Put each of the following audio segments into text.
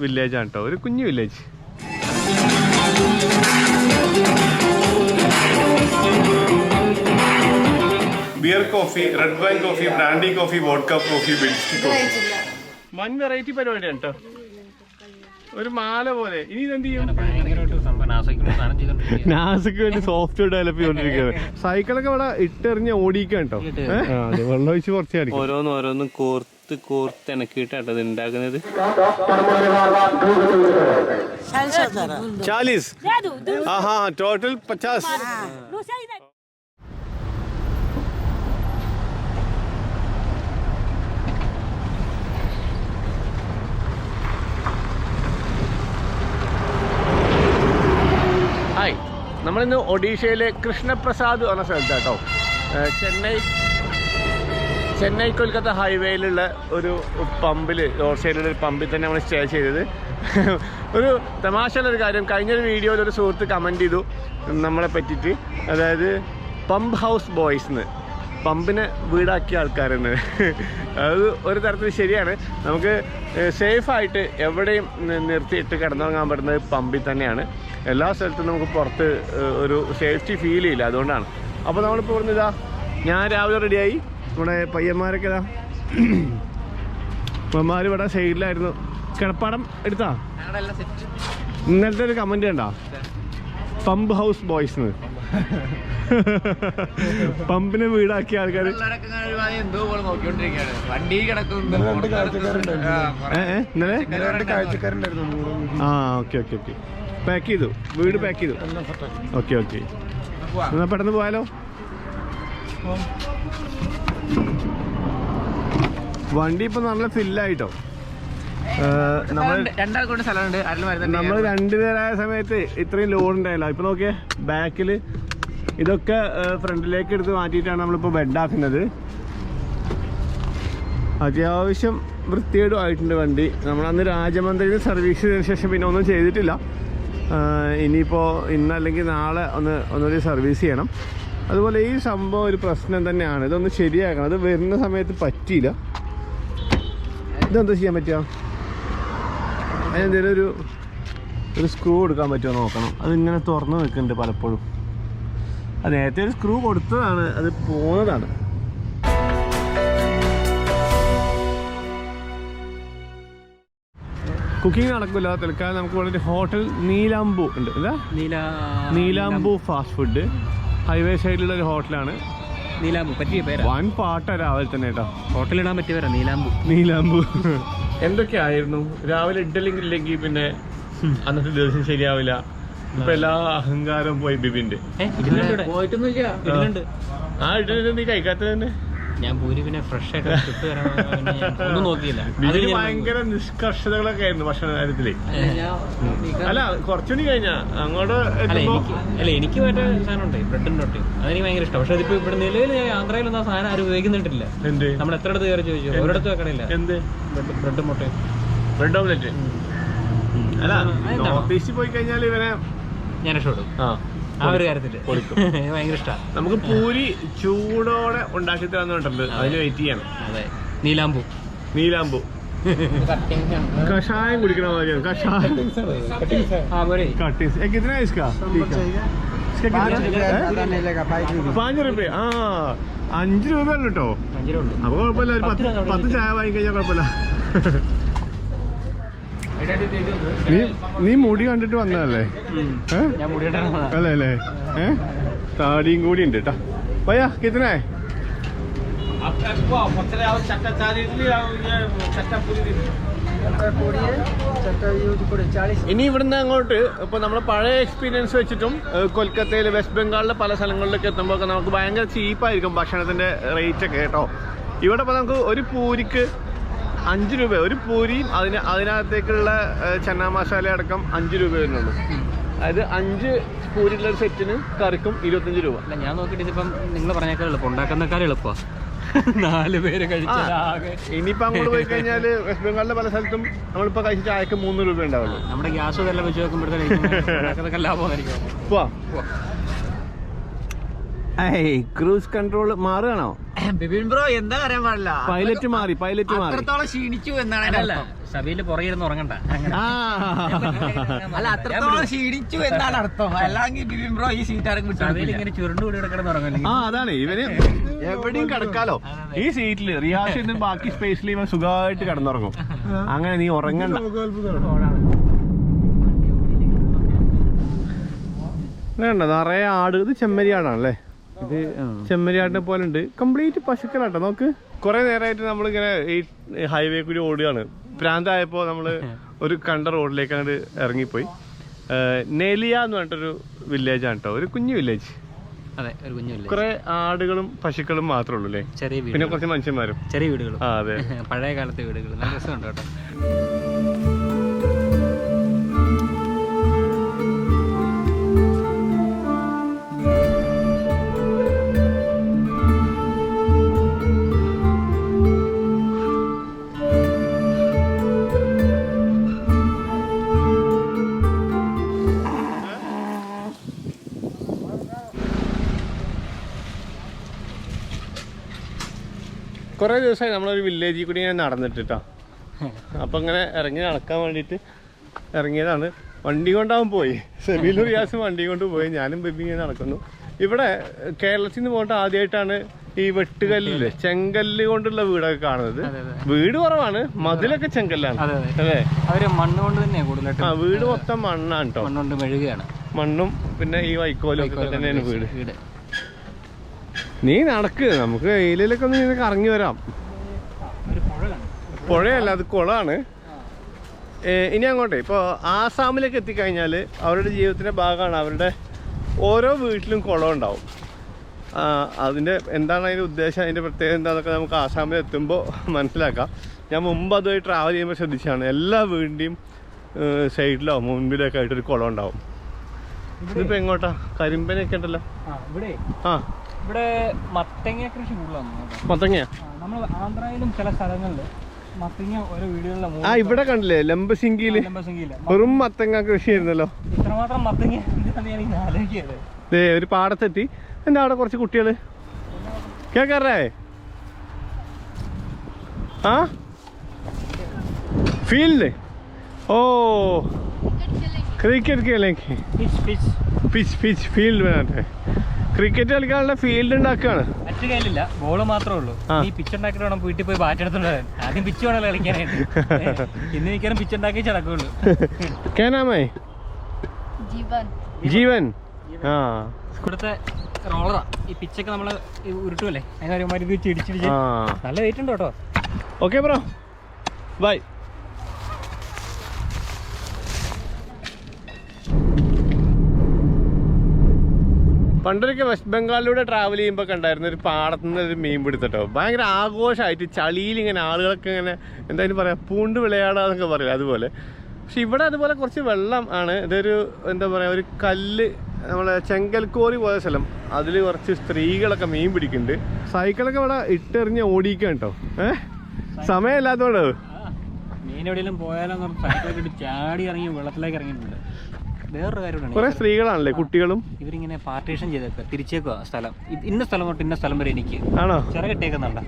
വില്ലേജാണ് കേട്ടോ, ഒരു കുഞ്ഞു village. Beer coffee, red wine coffee, brandy coffee, vodka coffee, whisky coffee. വൻ വെറൈറ്റി പരിപാടിയാണ് കേട്ടോ. ഒരു മാല പോലെ. ഇനി ഇതെന്ത് ചെയ്യും? നാസക്ക് വേണ്ടി സോഫ്റ്റ്വെയർ ഡെവലപ്പ് ചെയ്തോണ്ടിരിക്കുകയാണ്. സൈക്കിളൊക്കെ ഇവിടെ ഇട്ടെറിഞ്ഞ് ഓടിക്കാൻ കേട്ടോ. വെള്ളം ഒഴിച്ച് കുറച്ച് ഓരോന്നും കോർത്ത് ഇണക്കിയിട്ടാട്ടോ ഇത് ഉണ്ടാക്കുന്നത്. 40. ടോട്ടൽ 50. ഹായ്, നമ്മളിന്ന് ഒഡീഷയിലെ കൃഷ്ണപ്രസാദ് എന്ന സ്ഥലത്താട്ടോ. ചെന്നൈ കൊൽക്കത്ത ഹൈവേയിലുള്ള ഒരു പമ്പിൽ, റോഡ് സൈഡിലുള്ള ഒരു പമ്പിൽ തന്നെ നമ്മൾ സ്റ്റേ ചെയ്തത്. ഒരു തമാശയുള്ളൊരു കാര്യം, കഴിഞ്ഞൊരു വീഡിയോയിൽ ഒരു സുഹൃത്ത് കമൻറ്റ് ചെയ്തു നമ്മളെ പറ്റിയിട്ട്. അതായത് പമ്പ് ഹൗസ് ബോയ്സ് എന്ന്, പമ്പിനെ വീടാക്കിയ ആൾക്കാരെന്ന്. അത് ഒരു തരത്തിൽ ശരിയാണ്. നമുക്ക് സേഫായിട്ട് എവിടെയും നിർത്തിയിട്ട് കിടന്നുറങ്ങാൻ പറ്റുന്നത് പമ്പിൽ തന്നെയാണ്. എല്ലാ സ്ഥലത്തും നമുക്ക് പുറത്ത് ഒരു സേഫ്റ്റി ഫീൽ ചെയ്യില്ല, അതുകൊണ്ടാണ്. അപ്പോൾ നമ്മളിപ്പോൾ ഇവിടുന്ന് ഇതാ, ഞാൻ രാവിലെ റെഡിയായി. നമ്മുടെ പയ്യന്മാരൊക്കെ ഇതാ, പയ്യന്മാർ ഇവിടെ സൈഡിലായിരുന്നു. കിടപ്പാടം എടുത്താ? ഇന്നലത്തെ ഒരു കമൻറ്റ് കണ്ടാ, പമ്പ് ഹൗസ് ബോയ്സ് എന്ന്. പമ്പിനെ വീടാക്കിയ ആൾക്കാർ. ഓക്കെ. പാക്ക് ചെയ്തു, വീട് പാക്ക് ചെയ്തു. ഓക്കെ. എന്നാ പെട്ടെന്ന് പോയാലോ. വണ്ടി ഇപ്പൊ നല്ല ഫില്ലായിട്ടോ. നമ്മൾ രണ്ടുപേരായ സമയത്ത് ഇത്രയും ലോഡ് ഉണ്ടായില്ല. ഇപ്പൊ നോക്കിയേ, ബാക്കിൽ ഇതൊക്കെ ഫ്രണ്ടിലേക്ക് എടുത്ത് മാറ്റിയിട്ടാണ് നമ്മളിപ്പോൾ ബെഡാക്കുന്നത്. അത്യാവശ്യം വൃത്തികേടും ആയിട്ടുണ്ട് വണ്ടി. നമ്മളന്ന് രാജമന്ത്രിയിൽ സർവീസ് ചെയ്തതിന് ശേഷം പിന്നെ ഒന്നും ചെയ്തിട്ടില്ല. ഇനിയിപ്പോൾ ഇന്നല്ലെങ്കിൽ നാളെ ഒന്നുകൂടി സർവീസ് ചെയ്യണം. അതുപോലെ ഈ സംഭവം ഒരു പ്രശ്നം തന്നെയാണ്. ഇതൊന്ന് ശരിയാക്കണം. അത് വരുന്ന സമയത്ത് പറ്റിയില്ല. ഇതെന്താ ചെയ്യാൻ പറ്റുക? അതിനെന്തെങ്കിലും ഒരു സ്ക്രൂ കൊടുക്കാൻ പറ്റുമോ നോക്കണം. അതിങ്ങനെ തുറന്ന് നിൽക്കുന്നുണ്ട് പലപ്പോഴും. അത് നേരത്തെ ഒരു സ്ക്രൂ കൊടുത്തതാണ്, അത് പോകുന്നതാണ്. കുക്കിംഗ് നടക്കില്ല തൽക്കാലം. നമുക്ക് ഇവിടെ ഹോട്ടൽ നീലാംബു ഉണ്ട്. എന്താ നീലാംബു ഫാസ്റ്റ് ഫുഡ്, ഹൈവേ സൈഡിലുള്ള ഒരു ഹോട്ടലാണ്. നീലാംബു പറ്റിയ പേര്. വൻ പാട്ടാ രാവിലെ തന്നെ കേട്ടോ. ഹോട്ടലിടാൻ പറ്റിയ പേരാ നീലാംബു. എന്തൊക്കെയായിരുന്നു രാവിലെ ഇഡലില്ലെങ്കിൽ പിന്നെ അന്നത്തെ ദിവസം ശരിയാവില്ല. ഇപ്പൊ എല്ലാ അഹങ്കാരം പോയി ബിബിന്റെ. പോയിട്ടൊന്നുമില്ല. ആ ഇഡലി നീ കഴിക്കാത്തത് തന്നെ. ഞാൻ പൂരി പിന്നെ ഫ്രഷ് ആയിട്ട് ഒന്നും നോക്കിയില്ല. ബിബിന് ഭയങ്കര നിഷ്കർഷതകളൊക്കെ ആയിരുന്നു ഭക്ഷണ കാര്യത്തില്. അല്ല കുറച്ചുകൂടി കഴിഞ്ഞാ അങ്ങോട്ട്. അല്ല എനിക്ക് മറ്റേ സാധനം ഉണ്ട്, ബ്രെഡും റൊട്ടി. അതെനിക്ക് ഭയങ്കര ഇഷ്ടം. പക്ഷെ അതിപ്പോ ഇവിടെ നിലവിൽ ആന്ധ്രയിലൊന്നും ആ സാധനം ആരും ഉപയോഗിക്കുന്നിട്ടില്ല. നമ്മൾ എത്ര അടുത്ത് കയറി ചോദിച്ചു, ഒരിടത്ത് വെക്കണില്ല. എന്ത് ബ്രെഡും മുട്ടയും, ബ്രെഡ് ഓംലെറ്റ്. അല്ല നോർത്ത് ഈസ്റ്റ് പോയി കഴിഞ്ഞാൽ ഇവനെ ഞാൻ രക്ഷപ്പെടും ആ ഒരു കാര്യത്തില്. ഭയങ്കര ഇഷ്ടമാണ്. നമുക്ക് പൂരി ചൂടോടെ ഉണ്ടാക്കി തന്നിട്ടുണ്ട്, അതിന് വെയിറ്റ് ചെയ്യണം. അതെ, നീലാംബു कषाय कुടിക്കണ മാതിരിയാണ്. കഷായം कटिंग्स कितना है इसका? इसका कितना? 5 रुपये. ആ 5 രൂപ ഉള്ളു കേട്ടോ. അപ്പൊ കുഴപ്പമില്ല, ഒരു 10 ചായ വാങ്ങി കഴിഞ്ഞാൽ കുഴപ്പമില്ല. നീ മുടി കണ്ടിട്ട് വന്നതല്ലേ? അല്ലേ അല്ലേ? താടിയും കൂടി ഉണ്ട് കേട്ടോ. ഭയ്യ കിത്തന? ഇനി ഇവിടുന്ന് അങ്ങോട്ട് ഇപ്പൊ നമ്മളെ പഴയ എക്സ്പീരിയൻസ് വെച്ചിട്ടും കൊൽക്കത്തയിൽ വെസ്റ്റ് ബംഗാളിലെ പല സ്ഥലങ്ങളിലൊക്കെ എത്തുമ്പോൾ നമുക്ക് ഭയങ്കര ചീപ്പായിരിക്കും ഭക്ഷണത്തിന്റെ റേറ്റ് ഒക്കെ കേട്ടോ. ഇവിടെ ഇപ്പൊ നമുക്ക് ഒരു പൂരിക്ക് 5 രൂപ, ഒരു പൂരിയും അതിനകത്തേക്കുള്ള ചന്നാ മസാല അടക്കം 5 രൂപ വരുന്നുള്ളൂ. അതായത് 5 പൂരിയുള്ള ഒരു സെറ്റിന് കറിക്കും 25 രൂപ. അല്ല ഞാൻ നോക്കിയിട്ട് ഇതിപ്പം നിങ്ങൾ പറഞ്ഞേക്കാൾ എളുപ്പം, ഉണ്ടാക്കുന്നേക്കാൾ എളുപ്പമാണ്. 4 പേര് കഴിച്ചാൽ. ഇനിയിപ്പോൾ അങ്ങോട്ട് പോയി കഴിഞ്ഞാൽ വെസ്റ്റ് ബംഗാളിലെ പല സ്ഥലത്തും നമ്മളിപ്പോൾ കഴിച്ച ചായക്ക് 3 രൂപ ഉണ്ടാവുള്ളൂ. നമ്മുടെ ഗ്യാസ് ഇതെല്ലാം വെച്ച് നോക്കുമ്പോഴത്തേക്കും ലാഭമായിരിക്കും. ക്രൂസ് കൺട്രോൾ മാറുകയാണോ? ബിപിൻ ബ്രോ എന്താ പറയാൻ പാടില്ല, പൈലറ്റ് മാറി ക്ഷീണിച്ചു എന്നാണ്. സഭയില് പുറകിരുന്ന് ഉറങ്ങണ്ട. അല്ല അത്രത്തോളം ക്ഷീണിച്ചു എന്നാണ് അർത്ഥം. അല്ലെങ്കിൽ ബിബിൻ ബ്രോ ഈ സീറ്റ് സഭയിൽ ഇങ്ങനെ ചുരുണ്ടുകൂടി കിടക്കണം ഉറങ്ങല്ലേ. അതാണ് ഇവന് എവിടെയും കിടക്കാലോ ഈ സീറ്റില്. റിയാസ് ബാക്കി സ്പേസിൽ ഇവൻ സുഖമായിട്ട് കിടന്നുറങ്ങും. അങ്ങനെ നീ ഉറങ്ങണ്ട. വേണ്ട നിറയെ ആട്. ഇത് ചെമ്മരിയാടാണല്ലേ? ഇത് ചെമ്മരിയാടിനെ പോലെ ഉണ്ട്. കംപ്ലീറ്റ് പശുക്കളാട്ടോ. നോക്ക് കുറെ നേരമായിട്ട് നമ്മളിങ്ങനെ ഈ ഹൈവേ കൂടി ഓടുകയാണ്. പ്രാന്തായപ്പോൾ നമ്മള് ഒരു കണ്ട റോഡിലേക്ക് അങ്ങോട്ട് ഇറങ്ങിപ്പോയി. നെലിയ എന്ന് പറഞ്ഞിട്ടൊരു വില്ലേജ് ആണ് കേട്ടോ. ഒരു കുഞ്ഞു വില്ലേജ്. അതെ, ഒരു കുഞ്ഞു വില്ലേജ്. കുറെ ആടുകളും പശുക്കളും മാത്രമേ ഉള്ളൂ അല്ലേ? ചെറിയ വീട്, പിന്നെ കുറച്ച് മനുഷ്യന്മാരും. ചെറിയ വീടുകളും. അതെ, പഴയ കാലത്തെ വീടുകൾ. നല്ല രസമുണ്ട് കേട്ടോ. കുറേ ദിവസമായി നമ്മളൊരു വില്ലേജിൽ കൂടി ഇങ്ങനെ നടന്നിട്ടാ. അപ്പം ഇങ്ങനെ ഇറങ്ങി നടക്കാൻ വേണ്ടിയിട്ട് ഇറങ്ങിയതാണ്. വണ്ടി കൊണ്ടാവും പോയി. സെബീലും റിയാസും വണ്ടി കൊണ്ട് പോയി. ഞാനും ബേബി ഇങ്ങനെ നടക്കുന്നു. ഇവിടെ കേരളത്തിൽ നിന്ന് പോയിട്ട് ആദ്യമായിട്ടാണ് ഈ വെട്ടുകല്ലില്ലേ, ചെങ്കല്ല് കൊണ്ടുള്ള വീടൊക്കെ കാണുന്നത്. വീട് കുറവാണ്, മതിലൊക്കെ ചെങ്കല്ലാണ് അല്ലേ? അവര് മണ്ണ് കൊണ്ട് തന്നെയാണ് കൂടുതലായിട്ട്. വീട് മൊത്തം മണ്ണാണ് കേട്ടോ. മണ്ണുകൊണ്ട് മെഴുകുകയാണ്. മണ്ണും പിന്നെ ഈ വൈക്കോലും ഒക്കെ തന്നെയാണ് വീട്. നീ നടക്ക്, നമുക്ക് വെയിലൊക്കെ ഒന്ന് നിനക്ക് ഇറങ്ങി വരാം. പുഴയല്ല, അത് കുളമാണ്. ഇനി അങ്ങോട്ടെ ഇപ്പോൾ ആസാമിലേക്ക് എത്തിക്കഴിഞ്ഞാൽ അവരുടെ ജീവിതത്തിൻ്റെ ഭാഗമാണ്. അവരുടെ ഓരോ വീട്ടിലും കുളം ഉണ്ടാവും. അതിൻ്റെ എന്താണ് അതിൻ്റെ ഉദ്ദേശം, അതിൻ്റെ പ്രത്യേകത എന്താണെന്നൊക്കെ നമുക്ക് ആസാമിൽ എത്തുമ്പോൾ മനസ്സിലാക്കാം. ഞാൻ മുമ്പ് അതുമായി ട്രാവൽ ചെയ്യുമ്പോൾ ശ്രദ്ധിച്ചാണ് എല്ലാ വീടിൻ്റെയും സൈഡിലോ മുൻപിലൊക്കെ ആയിട്ടൊരു കുളം ഉണ്ടാവും. ഇതിപ്പോൾ എങ്ങോട്ടാ? കരിമ്പനൊക്കെ ഉണ്ടല്ലോ ഇവിടെ. ഇവിടെ മത്തങ്ങ കൃഷി കൂടുതലാണ്. മത്തങ്ങ നമ്മൾ ആന്ധ്രയിലും ചില സ്ഥലങ്ങളിൽ മത്തങ്ങ ഓരോ വീടുകളിലും. ഇവിടെ കണ്ടില്ലേ ലംബസിംഗിയില് വെറും മത്തങ്ങ കൃഷി ആയിരുന്നല്ലോ. ഇത്രമാത്രം മത്തങ്ങ ആലോചിക്കരുത്. ഒരു പാടത്തെത്തി. എന്താ അവിടെ കുറച്ച് കുട്ടികള് കേക്കാറേ? ആ ഫീൽഡ്. ഓ ക്രിക്കറ്റ് खेलेंगे. പിച്ച് ഫീൽഡ് വേണേ. ക്രിക്കറ്റ് കളിക്കാനുള്ള ഫീൽഡ് ഉണ്ടാക്കുകയാണ്. മറ്റു കയ്യിലില്ല, ബോള് മാത്രമേ ഉള്ളൂ. ഈ പിച്ച് ഉണ്ടാക്കിയിട്ട് വേണം വീട്ടിൽ പോയി ബാറ്റ് എടുത്തോണ്ട് വരാൻ. ആദ്യം പിച്ച് വേണമല്ലോ കളിക്കാനായിട്ട്. ഇന്ന് മിക്കവാറും പിച്ച് ഉണ്ടാക്കി നടക്കുള്ളൂ. കേനാമേ ജീവൻ. ആ ഇവിടുത്തെ റോളറാ. ഈ പിച്ചൊക്കെ നമ്മള് ഉരുട്ടുമല്ലേ, അതിനൊരുമാതിരി ഇടിച്ചിടിച്ച് നല്ല വെയിറ്റ് ഉണ്ട് കേട്ടോ. Okay bro, bye. പണ്ടൊരിക്കൽ വെസ്റ്റ് ബംഗാളിലൂടെ ട്രാവൽ ചെയ്യുമ്പോൾ കണ്ടായിരുന്നു ഒരു പാടത്തു നിന്ന് ഒരു മീൻ പിടുത്തട്ടോ. ഭയങ്കര ആഘോഷമായിട്ട് ചളിയിൽ ഇങ്ങനെ ആളുകളൊക്കെ ഇങ്ങനെ എന്തായാലും പറയാം പൂണ്ട് വിളയാടാന്നൊക്കെ പറയില്ല, അതുപോലെ. പക്ഷെ ഇവിടെ അതുപോലെ കുറച്ച് വെള്ളം ആണ്. ഇതൊരു എന്താ പറയുക, ഒരു കല്ല്, നമ്മളെ ചെങ്കൽക്കോറി പോയ സ്ഥലം. അതിൽ കുറച്ച് സ്ത്രീകളൊക്കെ മീൻ പിടിക്കുന്നുണ്ട്. സൈക്കിളൊക്കെ ഇവിടെ ഇട്ടെറിഞ്ഞ് ഓടിക്കാൻ കേട്ടോ. സമയമില്ലാത്തതുകൊണ്ട് മീൻ എവിടെയെങ്കിലും പോയാലും സൈക്കിളൊക്കെ ചാടി ഇറങ്ങി വെള്ളത്തിലേക്ക് ഇറങ്ങിയിട്ടുണ്ട്. വേറൊരു കാര്യമാണ്, കുറെ സ്ത്രീകളാണല്ലേ, കുട്ടികളും. ഇവരിങ്ങനെ പാർട്ടീഷൻ ചെയ്തേക്കുക, തിരിച്ചേക്കുക സ്ഥലം. ഇന്ന സ്ഥലം തൊട്ട് ഇന്ന സ്ഥലം വരെ എനിക്ക് ആണോ ചിറകിട്ടേക്കുന്നുണ്ടോ?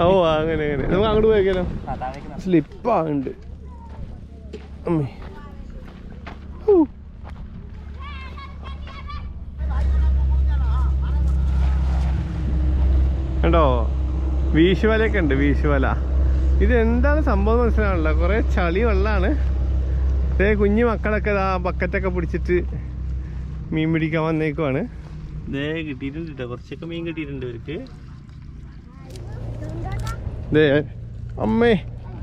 ഓ അങ്ങനെ നമുക്ക് അങ്ങോട്ട് പോയേക്കാലോ. സ്ലിപ്പാണ്ട് കണ്ടോ, വീശുവലയൊക്കെ ഉണ്ട്. വീശുവല ഇത് എന്താണ് സംഭവം മനസ്സിലാണല്ലോ. കുറെ ചളി വെള്ളമാണ്. കുഞ്ഞു മക്കളൊക്കെ ആ ബക്കറ്റൊക്കെ പിടിച്ചിട്ട് മീൻ പിടിക്കാൻ വന്നേക്കുവാണ്. കിട്ടിയിട്ടുണ്ട് കേട്ടോ, കുറച്ചൊക്കെ മീൻ കിട്ടിയിട്ടുണ്ട് ഇവർക്ക്. അമ്മേ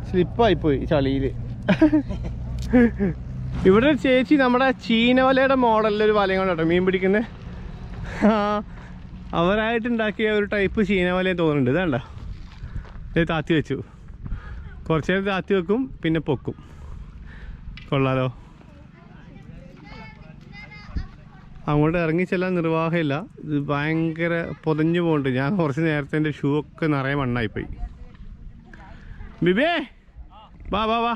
സ്ലിപ്പായിപ്പോയി ചളിയിൽ. ഇവിടെ ഒരു ചേച്ചി നമ്മുടെ ചീനവലയുടെ മോഡലിലൊരു വലയും കൊണ്ടോ മീൻ പിടിക്കുന്നത്. അവരായിട്ടുണ്ടാക്കിയ ഒരു ടൈപ്പ് ചീനവലയും തോന്നുന്നുണ്ട്. ഇതാണ്ടോ, ഇത് താത്തി വെച്ചു. കുറച്ച് നേരം താത്തി വെക്കും, പിന്നെ പൊക്കും. കൊള്ളാലോ. അങ്ങോട്ട് ഇറങ്ങി ചെല്ലാൻ നിർവാഹമില്ല. ഇത് ഭയങ്കര പൊതഞ്ഞു പോകുന്നുണ്ട്. ഞാൻ കുറച്ച് നേരത്തെ എൻ്റെ ഷൂ ഒക്കെ നിറയെ മണ്ണായിപ്പോയി. ബിബേ വാ വാ വാ.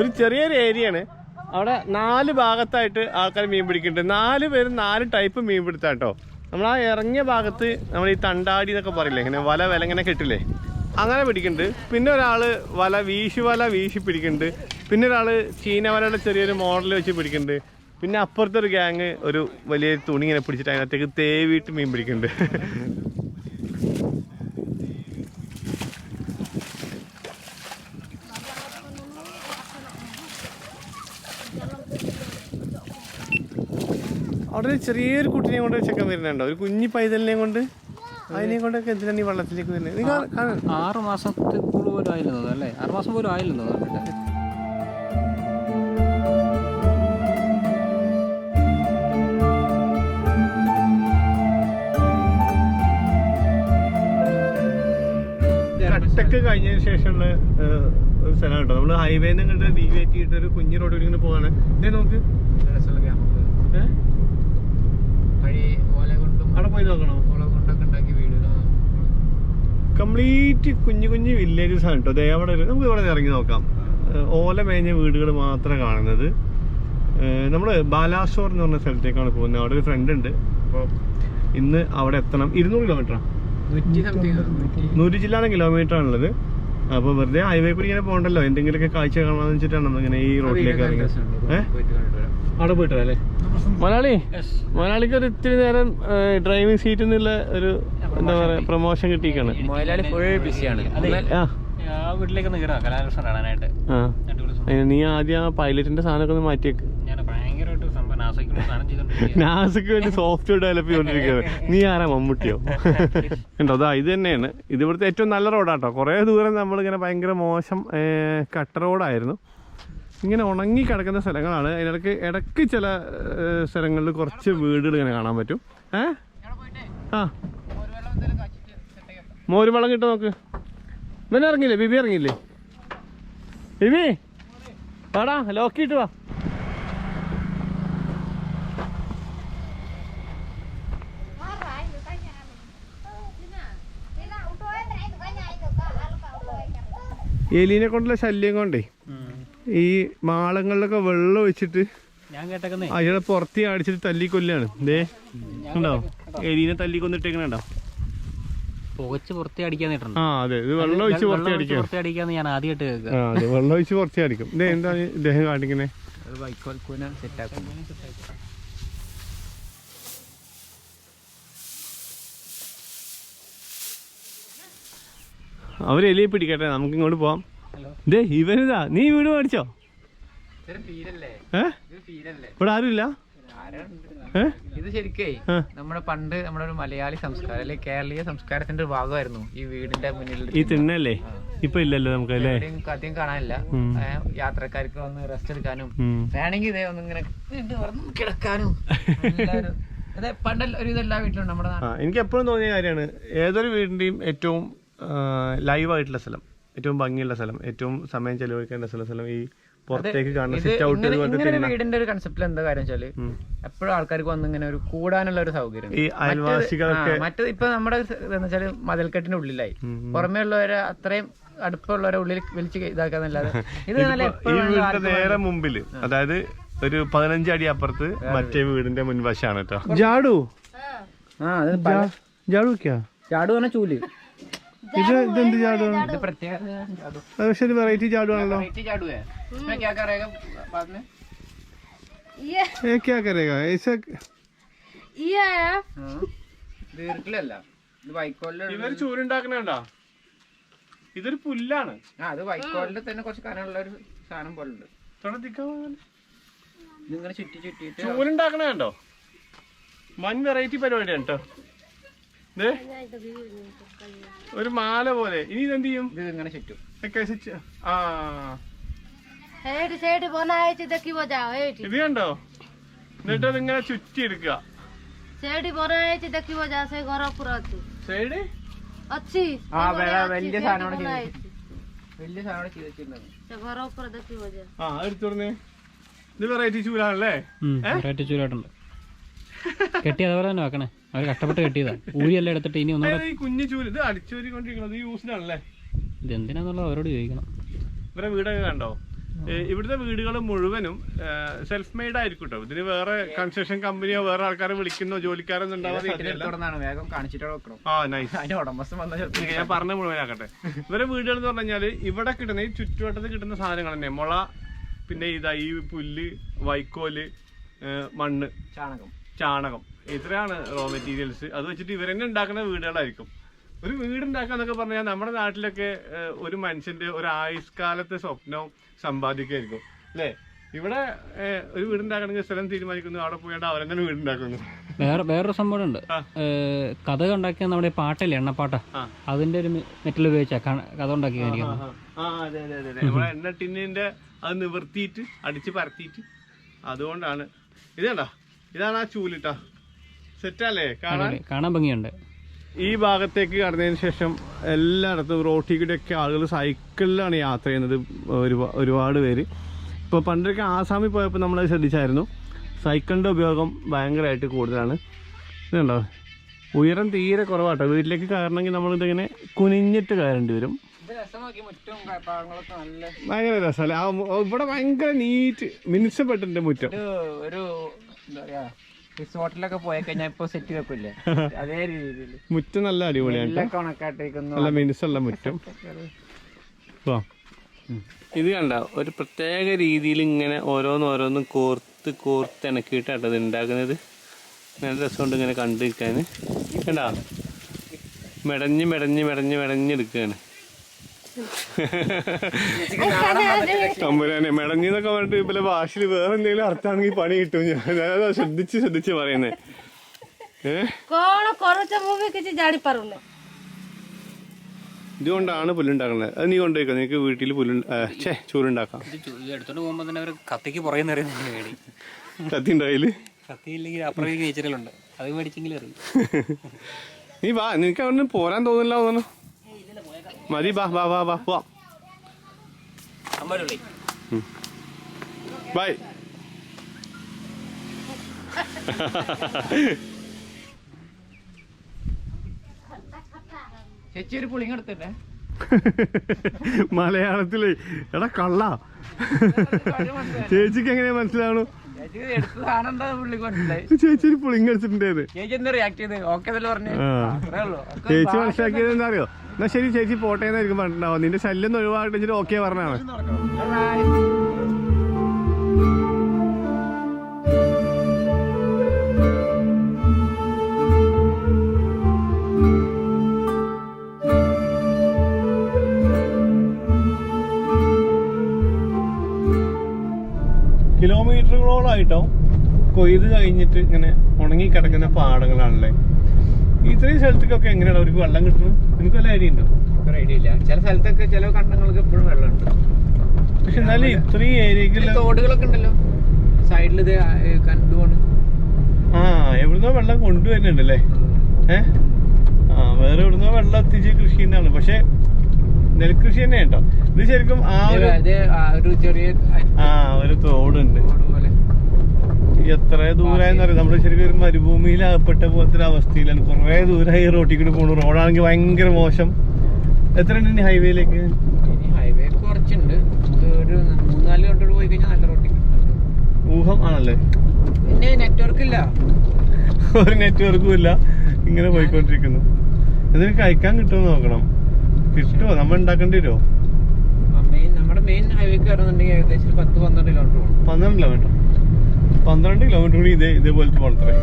ഒരു ചെറിയൊരു ഏരിയയാണ്. അവിടെ 4 ഭാഗത്തായിട്ട് ആൾക്കാർ മീൻ പിടിക്കുന്നുണ്ട്. 4 പേരും 4 ടൈപ്പ് മീൻ പിടുത്താം കേട്ടോ. നമ്മൾ ആ ഇറങ്ങിയ ഭാഗത്ത് നമ്മൾ ഈ തണ്ടാടി എന്നൊക്കെ പറയില്ലേ, ഇങ്ങനെ വല ഇങ്ങനെ കെട്ടില്ലേ, അങ്ങനെ പിടിക്കുന്നുണ്ട്. പിന്നെ ഒരാൾ വല വീശി പിടിക്കുന്നുണ്ട്. പിന്നെ ഒരാൾ ചീനവലയുടെ ചെറിയൊരു മോഡൽ വെച്ച് പിടിക്കുന്നുണ്ട്. പിന്നെ അപ്പുറത്തെ ഒരു ഗ്യാങ് ഒരു വലിയ തുണി ഇങ്ങനെ പിടിച്ചിട്ട് അതിനകത്തേക്ക് തേവിയിട്ട് മീൻ പിടിക്കുന്നുണ്ട്. അവിടെ ചെറിയൊരു കുട്ടിനെ കൊണ്ട് ചെക്കൻ വരുന്നുണ്ടോ, ഒരു കുഞ്ഞി പൈതലിനെ കൊണ്ട്, അതിനെ കൊണ്ടൊക്കെ എന്തിനാണ് ഈ വെള്ളത്തിലേക്ക് വരുന്നത്? 6 മാസത്തിൽ പോലും ആയില്ലെന്നോ അല്ലേ? 6 മാസം പോലും ആയില്ലെന്നോ? കട്ടക്ക് കഴിഞ്ഞതിന് ശേഷമുള്ള ഒരു സ്ഥലം കേട്ടോ. നമ്മള് ഹൈവേന്ന് ഇങ്ങോട്ട് ഡീവിയേറ്റ് ചെയ്തിട്ട് ഒരു കുഞ്ഞു റോഡ് ഇങ്ങനെ പോവാണ്. ഇതേ നോക്ക്, അവിടെ പോയി നോക്കണോ? കംപ്ലീറ്റ് കുഞ്ഞു വില്ലേജസ് ആണ് കേട്ടോ. അവിടെ നമുക്ക് ഇവിടെ ഇറങ്ങി നോക്കാം. ഓല മേഞ്ഞ വീടുകൾ മാത്രം കാണുന്നത്. നമ്മള് ബാലാസോർ എന്ന് പറഞ്ഞ സ്ഥലത്തേക്കാണ് പോകുന്നത്. അവിടെ ഒരു ഫ്രണ്ട് ഉണ്ട്. അപ്പോൾ ഇന്ന് അവിടെ എത്തണം. 200 കിലോമീറ്ററാണ്, 100 ചില്ലാനം കിലോമീറ്റർ ആണുള്ളത്. അപ്പോൾ വെറുതെ ഹൈവേ കൂടി ഇങ്ങനെ പോകണ്ടല്ലോ, എന്തെങ്കിലുമൊക്കെ കാഴ്ച കാണാമെന്ന് വെച്ചിട്ടാണ് നമ്മളിങ്ങനെ ഈ റോഡിലേക്ക് ഇറങ്ങി. അവിടെ പോയിട്ടല്ലേ മലയാളിക്ക് ഒരു ഇത്തിരി നേരം ഡ്രൈവിംഗ് സീറ്റിൽ നിന്നുള്ള ഒരു എന്താ പറയാ പ്രൊമോഷൻ കിട്ടിയിരിക്കാണ്. നീ ആദ്യം ആ പൈലറ്റിന്റെ സാധനമൊക്കെ ഒന്ന് മാറ്റിയേക്ക്. നാസക്ക് വേണ്ടി സോഫ്റ്റ്വെയർ ഡെവലപ്പ് ചെയ്തോണ്ടിരിക്കുന്നത്. നീ ആരാ, മമ്മൂട്ടിയോ? ഉണ്ടോ? അതാ ഇത് തന്നെയാണ്. ഇത് ഇവിടുത്തെ ഏറ്റവും നല്ല റോഡാട്ടോ. കുറേ ദൂരം നമ്മളിങ്ങനെ ഭയങ്കര മോശം കട്ട റോഡായിരുന്നു. ഇങ്ങനെ ഉണങ്ങി കിടക്കുന്ന സ്ഥലങ്ങളാണ്. ഇടയ്ക്ക് ചില സ്ഥലങ്ങളിൽ കുറച്ച് വീടുകൾ ഇങ്ങനെ കാണാൻ പറ്റും. മോര് വെള്ളം കിട്ടും നോക്ക്. ഇവനെ ഇറങ്ങിയില്ലേ? ബിബി ഇറങ്ങിയില്ലേ? ബിബി വാടാ, ലോക്കിയിട്ട് വാ. എലീനെ കൊണ്ടുള്ള ശല്യം കൊണ്ടേ ഈ മാളങ്ങളിലൊക്കെ വെള്ളം ഒഴിച്ചിട്ട് അയാളെ പുറത്ത് അടിച്ചിട്ട് തല്ലിക്കൊല്ലാണ്. ഇതേ ഉണ്ടോ, എലീനെ തല്ലിക്കൊന്നിട്ടേക്കണോ? ആ അതെ, ഇത് വെള്ളം ഒഴിച്ച് പുറത്ത് അടിക്കാം. ഞാൻ ആദ്യമായിട്ട് അതെ, വെള്ളം ഒഴിച്ച് പുറത്ത് അടിക്കും. ഇത് എന്താണ് ഇദ്ദേഹം കാണിക്കുന്നത്? അവര് എലിയെ പിടിക്കട്ടെ, നമുക്ക് ഇങ്ങോട്ട് പോവാം. ഇതേ ഇവനിതാ, നീ വീട് മേടിച്ചോ? ഇവിടെ ആരുമില്ല. ഇത് ശരിക്കേ നമ്മുടെ പണ്ട് നമ്മുടെ ഒരു മലയാളി സംസ്കാരം അല്ലെ കേരളീയ സംസ്കാരത്തിന്റെ ഒരു ഭാഗമായിരുന്നു ഈ വീടിന്റെ മുന്നിൽ ഈ തിണ്ണല്ലേ. ഇപ്പൊ ഇല്ലല്ലോ നമുക്ക് അല്ലേ, അധികം കാണാനില്ല. യാത്രക്കാർക്ക് വന്ന് റെസ്റ്റ് എടുക്കാനും വേണമെങ്കിൽ ഇതേ ഒന്നിങ്ങനെ കിടക്കാനും അതെ പണ്ട് ഒരു ഇതെല്ലാ വീട്ടിലും നമ്മുടെ എനിക്ക് എപ്പോഴും തോന്നിയ കാര്യമാണ്, ഏതൊരു വീടിന്റെയും ഏറ്റവും ലൈവായിട്ടുള്ള സ്ഥലം, ഏറ്റവും ഭംഗിയുള്ള സ്ഥലം, ഏറ്റവും സമയം ചെലവഴിക്കേണ്ട സ്ഥലം ഈ പുറത്തേക്ക് കാണുന്ന സിറ്റ് ഔട്ട്. വീടിന്റെ ഒരു കൺസെപ്റ്റിൽ എന്താ കാര്യം വെച്ചാല് എപ്പോഴും ആൾക്കാർക്ക് വന്ന് ഇങ്ങനെ ഒരു കൂടാനുള്ള ഒരു സൗകര്യം. ഈ അയൽവാസികളൊക്കെ മറ്റേത് ഇപ്പൊ നമ്മുടെ എന്താ വെച്ചാല് മതിൽക്കെട്ടിന്റെ ഉള്ളിലായി പുറമേ ഉള്ളവരെ അത്രയും അടുപ്പമുള്ളവരെ ഉള്ളിൽ വലിച്ച് ഇതാക്കാന്നല്ലാതെ ഇത് ഈ വീടിന്റെ നേരെ മുമ്പില്, അതായത് ഒരു 15 അടി അപ്പുറത്ത് മറ്റേ വീടിന്റെ മുൻവശമാണ് കേട്ടോ. ജാഡു ജാഡു ചാടു പറഞ്ഞ ചൂല്. ഇതെന്ത് ജാഡു? പക്ഷെ ഒരു വെറൈറ്റി ജാഡു ആണല്ലോ. ഇവര് ചൂലുണ്ടാക്കണ ഇതൊരു പുല്ലാണ്. അത് വൈക്കോലിന്റെ തന്നെ കുറച്ച് കനമുള്ള ഒരു സാധനം പോലെ ഉണ്ട്. ഇങ്ങനെ ചുറ്റി ചുറ്റിട്ട് ചൂലുണ്ടാക്കണോ? വൻ വെറൈറ്റി പരിപാടിയാണ് കേട്ടോ. ഒരു മാല പോലെ. ഇനി ഇതെന്ത് ചെയ്യും? ഇങ്ങനെ ചുറ്റും. ഇത് കണ്ടോ? എന്നിട്ട് അതിങ്ങനെ ചുറ്റി എടുക്കുക. വലിയ സാധനം എടുത്തോർന്നേ. ഇത് വെറൈറ്റി ചൂലാണല്ലേ? വെറൈറ്റി ചൂലായിട്ടുണ്ട്. കെട്ടി അതേപോലെ തന്നെ വെക്കണേ. അവര് കഷ്ടപ്പെട്ട് കെട്ടിയതാ, ഊരിയെല്ലാം എടുത്തിട്ട് ഇനി ഒന്നും. ഈ കുഞ്ഞു ചൂല് ഇത് അടിച്ചൂരിക്കൊണ്ടിരിക്കുന്നത് യൂസിനാണല്ലേ? ഇത് എന്തിനാന്നുള്ളത് അവരോട് ചോദിക്കണം. ഇവരെ വീടൊക്കെ കണ്ടോ? ഇവിടുത്തെ വീടുകൾ മുഴുവനും സെൽഫ് മെയ്ഡ് ആയിരിക്കും കേട്ടോ. ഇതിന് വേറെ കൺസ്ട്രക്ഷൻ കമ്പനിയോ വേറെ ആൾക്കാരെ വിളിക്കുന്നോ ജോലിക്കാരൊന്നും ഉണ്ടാവാൻ. ഞാൻ പറഞ്ഞ മുഴുവനാക്കട്ടെ. ഇവരെ വീടുകൾ എന്ന് പറഞ്ഞു കഴിഞ്ഞാൽ ഇവിടെ കിട്ടുന്ന ഈ ചുറ്റുവട്ടത്ത് കിട്ടുന്ന സാധനങ്ങൾ തന്നെ, മുള, പിന്നെ ഇതാ ഈ പുല്ല്, വൈക്കോല്, മണ്ണ്, ചാണകം, ഇത്രയാണ് റോ മെറ്റീരിയൽസ്. അത് വെച്ചിട്ട് ഇവർ തന്നെ ഉണ്ടാക്കുന്ന വീടുകളായിരിക്കും. ഒരു വീടുണ്ടാക്കാന്നൊക്കെ പറഞ്ഞാൽ നമ്മുടെ നാട്ടിലൊക്കെ ഒരു മനുഷ്യന്റെ ഒരു ആയുഷ്കാലത്തെ സ്വപ്നവും സമ്പാദിക്കായിരിക്കും അല്ലേ. ഇവിടെ ഒരു വീടുണ്ടാക്കണമെങ്കിൽ സ്ഥലം തീരുമാനിക്കുന്നു, അവിടെ പോയാണ്ട് അവർ തന്നെ വീടുണ്ടാക്കുന്നു. വേറൊരു സംഭവം ഉണ്ട്. കഥ ഉണ്ടാക്കിയ നമ്മുടെ പാട്ടല്ലേ, എണ്ണപ്പാട്ട, അതിന്റെ ഒരു മെറ്റൽ ഉപയോഗിച്ചാ കഥ ഉണ്ടാക്കിയിരിക്കുന്നത്. നമ്മളെ എണ്ണ ടിന്നിന്റെ അത് നിവർത്തിയിട്ട് അടിച്ച് പരത്തിയിട്ട്, അതുകൊണ്ടാണ്. ഇതാണ്ടാ, ഇതാണ് ആ ചൂലിട്ടാ. സെറ്റല്ലേ, കാണാൻ ഭംഗിയുണ്ട്. ഈ ഭാഗത്തേക്ക് കടന്നതിന് ശേഷം എല്ലായിടത്തും റോട്ടിലൂടെയൊക്കെ ആളുകൾ സൈക്കിളിലാണ് യാത്ര ചെയ്യുന്നത്. ഒരുപാട് പേര്. ഇപ്പോൾ പണ്ടൊക്കെ ആസാമിൽ പോയപ്പോൾ നമ്മളത് ശ്രദ്ധിച്ചായിരുന്നു, സൈക്കിളിൻ്റെ ഉപയോഗം ഭയങ്കരമായിട്ട് കൂടുതലാണ്. ഇതുണ്ടോ, ഉയരം തീരെ കുറവാട്ടോ. വീട്ടിലേക്ക് കയറണമെങ്കിൽ നമ്മളിതിങ്ങനെ കുനിഞ്ഞിട്ട് കയറേണ്ടി വരും. ഭയങ്കര രസമല്ലേ. ഇവിടെ ഭയങ്കര നീറ്റ് മിനുസപ്പെട്ടിട്ടുണ്ട് മുറ്റം. ഒരു എന്താ പറയാ, റിസോർട്ടിലൊക്കെ പോയി കഴിഞ്ഞാൽ ഇപ്പൊ സെറ്റ് വെക്കില്ലേ, അതേ രീതിയിൽ മുറ്റം നല്ല അടിപൊളിയാണ്, നല്ല മിനുസുള്ള മുറ്റം. ഇത് കണ്ട ഒരു പ്രത്യേക രീതിയിൽ ഇങ്ങനെ ഓരോന്നും കോർത്ത് ഇണക്കിയിട്ടാണ് ഇത് ഉണ്ടാക്കുന്നത്. നല്ല രസമുണ്ട് ഇങ്ങനെ കണ്ടിരിക്കാൻ. കണ്ടാ, മെടഞ്ഞെടുക്കുകയാണ്. തമ്പുരാനെ, മെടഞ്ഞെന്നൊക്കെ പറഞ്ഞിട്ട് ഇപ്പലെ ഭാഷയിൽ വേറെ എന്തെങ്കിലും അർത്ഥമാണെങ്കിൽ പണി കിട്ടും. ഞാനത് ശ്രദ്ധിച്ച് പറയുന്നേ. ഇതുകൊണ്ടാണ് പുല്ലുണ്ടാക്കുന്നത്. അത് നീ കൊണ്ടുപോയിക്കോ, നിനക്ക് വീട്ടിൽ ചോറുണ്ടാക്കാം. എടുത്തോണ്ട് പോകുമ്പോ തന്നെ അവർ കത്തിക്ക് പുറകെ കത്തി ഉണ്ടായില്, കത്തിയില്ലെങ്കിൽ അപ്പുറത്തേക്ക് നേച്ചറലുണ്ട്, അത് മേടിച്ചെങ്കിലും അറിയും. നീ വാ, നിനക്ക് അവിടെ പോരാൻ തോന്നില്ല തോന്നുന്നു. മതി, വാ പോവാം. ബൈ. ചേച്ചി ഒരു പുളിങ്ങ എടുത്തില്ലേ മലയാളത്തില്? എടാ കള്ള, ചേച്ചിക്ക് എങ്ങനെയാ മനസ്സിലാവണു? ചേച്ചി ഒരു പുളിങ്ങ എടുത്തിട്ടുണ്ടേത്. ചേച്ചി മനസ്സിലാക്കിയത് എന്താ അറിയോ? എന്നാ ശരി ചേച്ചി പോട്ടെ എന്നായിരിക്കും പറഞ്ഞിട്ടുണ്ടാവും. നിന്റെ ശല്യം ഒഴിവാക്കിട്ട് ഓക്കെ പറഞ്ഞാണ്. കിലോമീറ്ററുകളോളായിട്ടോ കൊയ്ത് കഴിഞ്ഞിട്ട് ഇങ്ങനെ ഉണങ്ങി കിടക്കുന്ന പാടങ്ങളാണല്ലേ. ഇത്രയും സ്ഥലത്തേക്കൊക്കെ എങ്ങനെയാണ് അവർക്ക് വെള്ളം കിട്ടുന്നത്? എനിക്ക് വല്ല ഐഡിയ ഉണ്ടോ? ഐഡിയ ഇല്ല. ചില സ്ഥലത്തൊക്കെ ചില കണ്ടങ്ങൾക്ക് എപ്പോഴും വെള്ളമുണ്ട്. പക്ഷെ എന്നാലും ഇത്രയും ഏരിയക്കുള്ള തോടുകളൊക്കെ ഉണ്ടല്ലോ സൈഡിൽ, ഇത് കണ്ടുപോണ്. എവിടുന്നോ വെള്ളം കൊണ്ടുവരുന്നുണ്ടല്ലേ. വേറെ എവിടുന്നോ വെള്ളം എത്തിച്ച് കൃഷി ചെയ്യുന്നതാണ്. പക്ഷെ നെൽകൃഷി തന്നെ കേട്ടോ. ഇത് ശരിക്കും ഒരു ചെറിയ ഒരു തോടുണ്ട്. എത്ര ദൂരമായെന്ന് അറിയാം. നമ്മള് ശരിക്കും ഒരു മരുഭൂമിയിലാകപ്പെട്ട പോലത്തെ ഒരു അവസ്ഥയിലാണ്. കുറെ ദൂരമായി റോട്ടിൽ കൂടി പോണു. റോഡാണെങ്കിൽ ഭയങ്കര മോശം. എത്ര ഉണ്ട് ഇനി ഹൈവേയിലേക്ക്? ഹൈവേ കുറച്ചുണ്ട്, ഒരു 3-4 കിലോമീറ്റർ പോയി കഴിഞ്ഞാൽ നല്ല റോട്ടിൽ ഊഹം ആണല്ലേ. പിന്നെ നെറ്റ്വർക്ക് ഇല്ല, ഒരു നെറ്റ്വർക്കും ഇല്ല, ഇങ്ങനെ പോയിക്കൊണ്ടിരിക്കുന്നു. ഇതിന് കഴിക്കാൻ കിട്ടുമെന്ന് നോക്കണം. കിട്ടുമോ? നമ്മൾ ഉണ്ടാക്കേണ്ടി വരുമോ? നമ്മുടെ മെയിൻ ഹൈവേക്ക് കയറുന്നുണ്ടെങ്കിൽ ഏകദേശം 10-12 കിലോമീറ്റർ പോകും. 12 കിലോമീറ്റർ കൂടി ഇതേപോലത്തെ പോണത്രേ.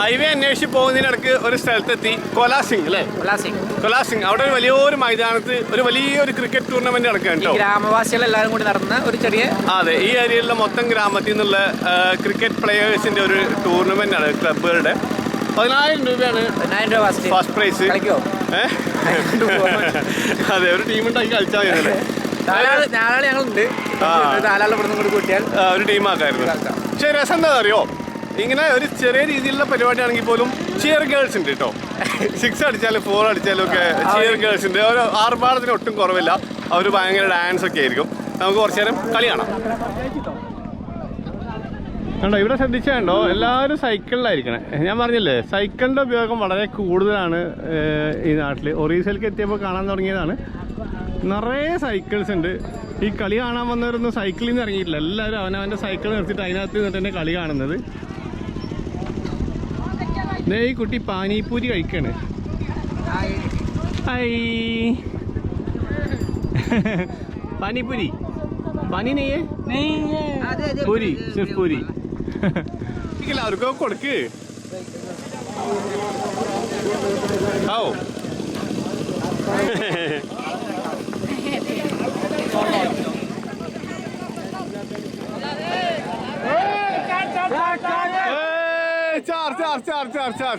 ഹൈവേ അന്വേഷിച്ച് പോകുന്നതിനിടക്ക് ഒരു സ്ഥലത്തെത്തി, കൊലാസിംഗ് അല്ലേ? കൊലാസിംഗ്. അവിടെ ഒരു വലിയൊരു മൈതാനത്ത് ഒരു വലിയൊരു ക്രിക്കറ്റ് ടൂർണമെന്റ് നടക്കുകയാണ് കേട്ടോ. ഗ്രാമവാസികൾ എല്ലാവരും കൂടി നടന്ന ഒരു ചെറിയ, അതെ, ഈ ഏരിയയിലുള്ള മൊത്തം ഗ്രാമത്തിൽ നിന്നുള്ള ക്രിക്കറ്റ് പ്ലെയേഴ്സിന്റെ ഒരു ടൂർണമെന്റ് ആണ്. ക്ലബുകളുടെ 10,000 രൂപയാണ് ഫസ്റ്റ് പ്രൈസ്. അതെ, ഒരു ടീം ഉണ്ടാക്കി കളിച്ചാൽ മതി. നാലാള് ഞങ്ങളുണ്ട്, നാലാളെ ഇവിടെ നിന്ന് കൂട്ടിയാൽ ഒരു ടീമാക്കായിരുന്നു. പക്ഷേ രസം എന്താ അറിയോ, ഇങ്ങനെ ഒരു ചെറിയ രീതിയിലുള്ള പരിപാടിയാണെങ്കിൽ പോലും ചിയർ ഗേൾസ് ഉണ്ട് കേട്ടോ. 6 അടിച്ചാലും 4 അടിച്ചാലും ഒക്കെ ചിയർ ഗേൾസ് ഉണ്ട്. ഒരു ആർഭാടത്തിന് ഒട്ടും കുറവില്ല. അവർ ഭയങ്കര ഡാൻസ് ഒക്കെ ആയിരിക്കും. നമുക്ക് കുറച്ചു നേരം കളി കാണാം. കണ്ടോ, ഇവിടെ ശ്രദ്ധിച്ചുണ്ടോ, എല്ലാവരും സൈക്കിളിലായിരിക്കണേ. ഞാൻ പറഞ്ഞില്ലേ, സൈക്കിളിൻ്റെ ഉപയോഗം വളരെ കൂടുതലാണ് ഈ നാട്ടിൽ. ഒറീസയിലേക്ക് എത്തിയപ്പോൾ കാണാൻ തുടങ്ങിയതാണ്. നിറയെ സൈക്കിൾസ് ഉണ്ട്. ഈ കളി കാണാൻ വന്നവരൊന്നും സൈക്കിളിൽ നിന്ന് ഇറങ്ങിയിട്ടില്ല. എല്ലാവരും അവനവൻ്റെ സൈക്കിൾ നിർത്തിയിട്ട് അതിനകത്ത് നിന്നിട്ട് തന്നെ കളി കാണുന്നത്. ഈ കുട്ടി പാനിപൂരി കഴിക്കാണ്. ഹായ്, പാനിപൂരി, പാനി നെയ്യേ പൂരി, സിർഫ് പൂരി. എല്ലാവർക്കും കൊടുക്ക്. ഓ चार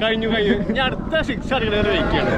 കഴിഞ്ഞു. ഞാൻ അടുത്ത 6 അടിക്കുന്നത് വെയിക്കാണ്.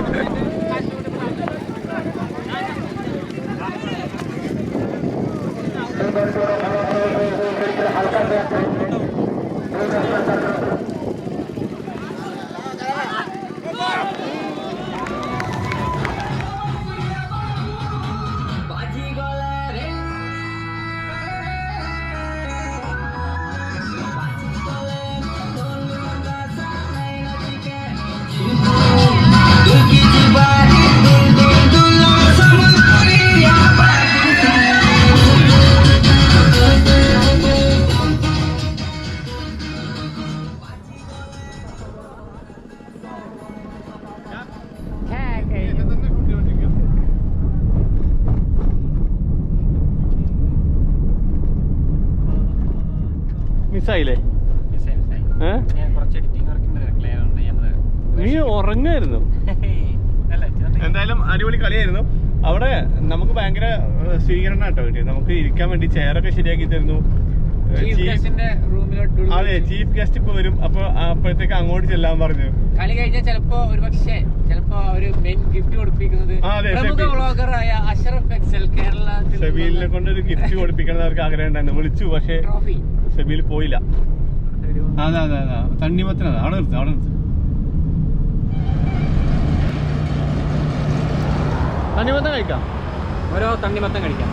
മിസ്സായില്ലേ? നീ ഉറങ്ങായിരുന്നു. എന്തായാലും അടിപൊളി കളിയായിരുന്നു. അവിടെ നമുക്ക് ഭയങ്കര സ്വീകരണം കേട്ടോ കിട്ടിയത്. നമുക്ക് ഇരിക്കാൻ വേണ്ടി ചെയറൊക്കെ ശരിയാക്കി തരുന്നു. അതെ, ചീഫ് ഗസ്റ്റ് ഇപ്പൊ വരും. അപ്പൊ അപ്പോഴത്തേക്ക് അങ്ങോട്ട് ചെല്ലാൻ പറഞ്ഞു. കളി കഴിഞ്ഞാൽ ചിലപ്പോ ഒരു പക്ഷേ ഒരു മെയിൻ ഗിഫ്റ്റ് കൊടുപ്പിക്കുന്നത് ഷബീലിനെ കൊണ്ട് ഒരു ഗിഫ്റ്റ് കൊടുപ്പിക്കണം അവർക്ക് ആഗ്രഹം ഉണ്ടായിരുന്നു. വിളിച്ചു, പക്ഷെ ഷബീൽ പോയില്ല. അതെ തണ്ണിമത്തനാ. അവിടെ നിർത്തും. തണ്ണിമത്തം കഴിക്കാം. ഓരോ തണ്ണിമത്തം കഴിക്കാം.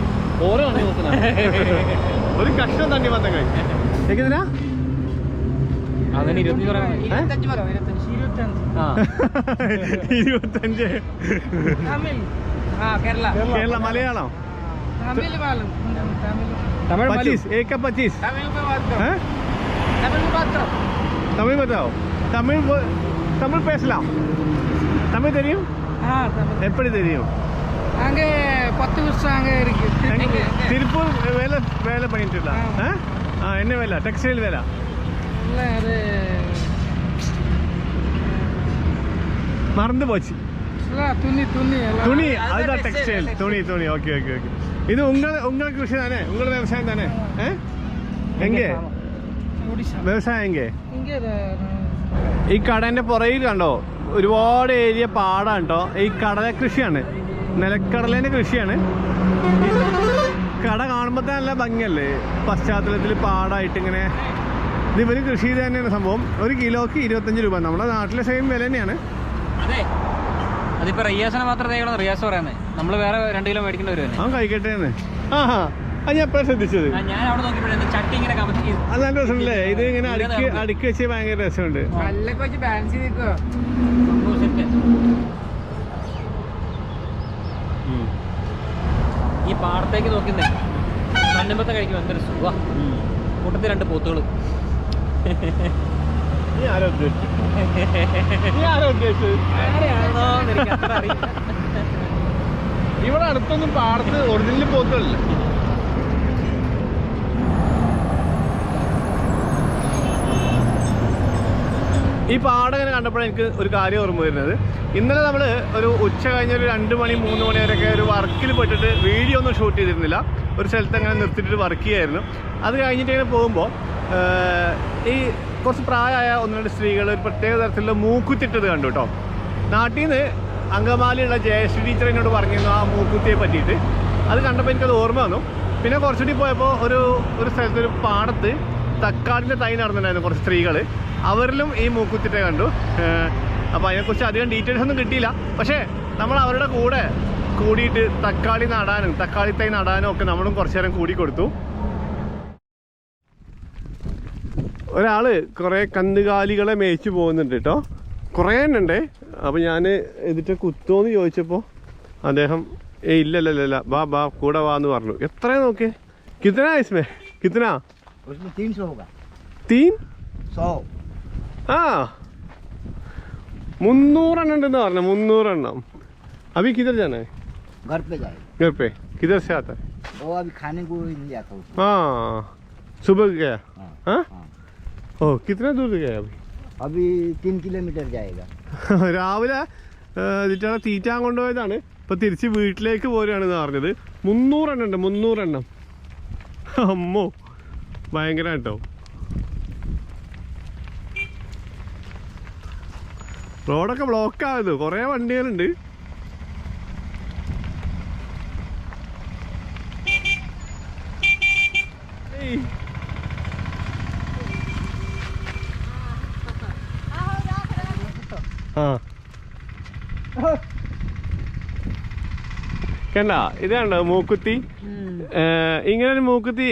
ഓരോ തണ്ണിമത്തം ഒരു കഷ്ണം തണ്ണിമത്തം കഴിക്കാം. എങ്ങനെയാ? അതിന് 25 കേരള മലയാളം തമിഴ് 25 एक का 25 तमिल बताओ. तमिल பேசலாம். தமிழ் தெரியும்? எப்படி தெரியும்? அங்க 10 வருஷம் அங்க இருக்கு. திருப்பூர் வேலை பண்ணிட்டு இருக்கலாம். என்ன வேலை? டெக்ஸ்டைல் வேலை இல்ல, அது மறந்து போச்சு. துணி அதுதான் டெக்ஸ்டைல். துணி. ஓகே. இது உங்க கிருஷி தானே? உங்களோட விவசாயம் தானே? എങ്കെ വ്യവസായം എങ്കെ? ഈ കടന്റെ പുറകിൽ കണ്ടോ ഒരുപാട് ഏരിയ പാടാണ് കേട്ടോ. ഈ കടല കൃഷിയാണ്, നിലക്കടലേന്റെ കൃഷിയാണ്. കട കാണുമ്പോൾ തന്നെ നല്ല ഭംഗിയല്ലേ, പശ്ചാത്തലത്തിൽ പാടായിട്ട് ഇങ്ങനെ. ഇത് ഇവര് കൃഷി ചെയ്ത് തന്നെയാണ് സംഭവം. ഒരു കിലോക്ക് 25 രൂപ. നമ്മുടെ നാട്ടിലെ സെയിം വില തന്നെയാണ്. അതിപ്പോ റിയാസിനെ മാത്രമേ റിയാസ് പറയുന്നത്. നമ്മള് വേറെ 2 കിലോ മേടിക്കേണ്ടി വരുമല്ലേ? അവൻ കഴിക്കട്ടെ എന്ന്. അത് ഞാൻ എപ്പോഴാണ് ശ്രദ്ധിച്ചത്. അത് നല്ല രസമല്ലേ? ഇത് ഇങ്ങനെ അടുക്കി വെച്ച് ഭയങ്കര രസമുണ്ട്. ഈ പാടത്തേക്ക് നോക്കുന്നേ മണ്ണമ്പത്തെ കഴിക്കും എന്തൊരു സുഖ. കൂട്ടത്തിൽ 2 പോത്തുകൾ. ഇവിടെ അടുത്തൊന്നും പാടത്ത് ഒറിജിനൽ പോത്തുകളില്ല. ഈ പാടം ഇങ്ങനെ കണ്ടപ്പോഴാണ് എനിക്ക് ഒരു കാര്യം ഓർമ്മ വരുന്നത്. ഇന്നലെ നമ്മൾ ഒരു ഉച്ച കഴിഞ്ഞൊരു 2 മണി 3 മണി വരെയൊക്കെ ഒരു വർക്കിൽ പോയിട്ടിട്ട് വീഡിയോ ഒന്നും ഷൂട്ട് ചെയ്തിരുന്നില്ല. ഒരു സ്ഥലത്ത് അങ്ങനെ നിർത്തിയിട്ട് വർക്ക് ചെയ്യായിരുന്നു. അത് കഴിഞ്ഞിട്ട് ഇങ്ങനെ പോകുമ്പോൾ ഈ കുറച്ച് പ്രായമായ 1-2 സ്ത്രീകൾ ഒരു പ്രത്യേക തരത്തിലുള്ള മൂക്കുത്തിട്ടത് കണ്ടു കേട്ടോ. നാട്ടിൽ നിന്ന് അങ്കമാലിയുള്ള ജയശ്രീ ടീച്ചർ എന്നോട് പറഞ്ഞിരുന്നു ആ മൂക്കുത്തിയെ പറ്റിയിട്ട്. അത് കണ്ടപ്പോൾ എനിക്കത് ഓർമ്മ വന്നു. പിന്നെ കുറച്ചുകൂടി പോയപ്പോൾ ഒരു സ്ഥലത്തൊരു പാടത്ത് തക്കാളിൻ്റെ തൈ നടന്നിട്ടുണ്ടായിരുന്നു കുറച്ച് സ്ത്രീകൾ. അവരിലും ഈ മൂക്കുത്തിട്ട കണ്ടു. അപ്പോൾ അതിനെക്കുറിച്ച് അധികം ഡീറ്റെയിൽസ് ഒന്നും കിട്ടിയില്ല. പക്ഷേ നമ്മൾ അവരുടെ കൂടെ കൂടിയിട്ട് തക്കാളി നടാനും തക്കാളി തൈ നടാനും ഒക്കെ നമ്മളും കുറച്ച് നേരം കൂടി കൊടുത്തു. ഒരാൾ കുറേ കന്നുകാലികളെ മേയിച്ച് പോകുന്നുണ്ട് കേട്ടോ. കുറേ എണ്ണുണ്ടേ. അപ്പോൾ ഞാൻ എന്നിട്ട് കുത്തോന്ന് ചോദിച്ചപ്പോൾ അദ്ദേഹം ഇല്ലല്ലല്ല ബാ കൂടെ വാന്ന് പറഞ്ഞു. എത്രയാ നോക്കേ? കിത്തനാ ഇസ്മേ കിത്തനാ? 300 होगा. 300? ആ 300 एण्डम उണ്ടെന്ന് പറഞ്ഞു. 300 एण्डम. अभी किधर जाना है? घर पे जाएगा. घर पे किधर से आता है? वो अभी खाने को नहीं जाता उसको. हाँ सुबह गया. हाँ हाँ. ओ कितना दूर गया अभी? अभी 3 किलोमीटर जाएगा. രാവിലെ ഇതിട്ടാണ് തീറ്റാൻ കൊണ്ടുപോയതാണ്. ഇപ്പം തിരിച്ച് വീട്ടിലേക്ക് പോരുകയാണെന്ന് പറഞ്ഞത്. 300 എണ്ണം ഉണ്ട്. 300 എണ്ണം. അമ്മോ ഭയങ്കര കേട്ടോ. റോഡൊക്കെ ബ്ലോക്ക് ആകുന്നു. കുറേ വണ്ടികളുണ്ട്. ആ കണ്ട ഇത് കണ്ടോ മൂക്കുത്തി. ഇങ്ങനൊരു മൂക്കുത്തി